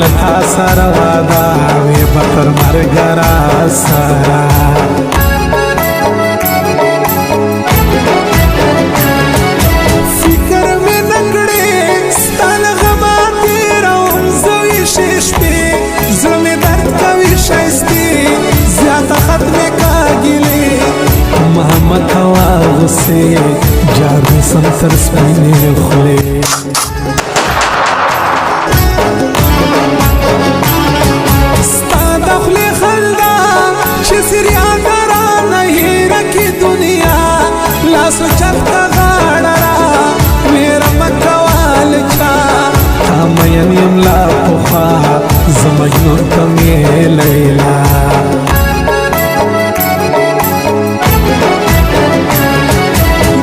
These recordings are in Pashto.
لتا سره واده وي به تر مرګه راسره فکر مې نه کړې ستا له غمه تېروم زه ویښې شپې زړه مې درد کوي ښایستې زیاته ختمې کا ګیلې ما مه کوه غوسې جار مې سم تر سپینې خولې سوچت کا غاڑا میرا مکوال چا تامین یملا پخوا زمجنون کمی لیلا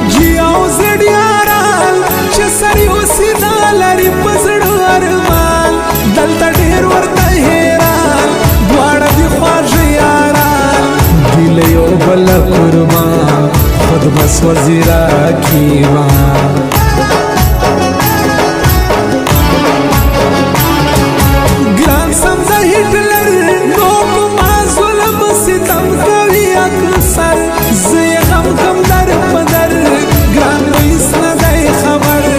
جیاو زڑیاران چه سریو سیدا لری پزڑو ارمان دلتا ڈیر ورطا حیران دوارا دی خواج یاران دیلیو بلا قربان خود بس وزیرا کیوان گران سمزا ہٹلر نوکو ما ظلم ستم کوي اکثر زی غم غم در پدر گران ریس ندائی خبر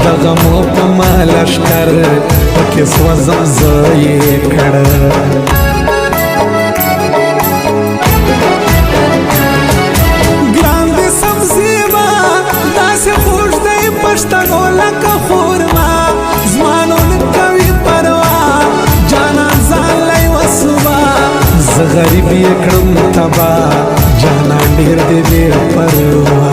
دغمو پا ما لشکر پکس وزم زی کڑ پښتنو لکه خورما زمانو نکوي پروا جانان ځان لای وسوبا زه غریب یې کړم تبا جانان ډېر دې بې پروا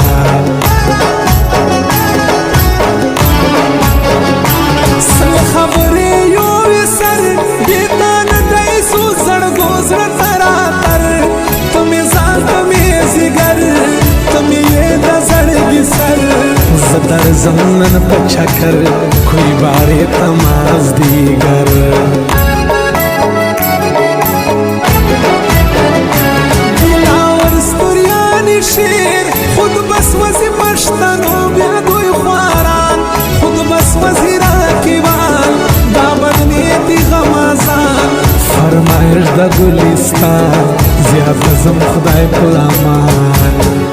څه خبرې یو سر دې تا نه دی سو زړګو زړه ته راتر ته مې ځان ته مې ځیګر ته مې یې د زړګي سر در زمنن پچکر کوئی بارے تماز دیگر دلاور ستوریانی شیر خود بس وزی پشتنو بیادوی خواران خود بس وزی راکیوان دابر نیتی غمازان فرمایش دا گلستان زیاد زم خدای پلامان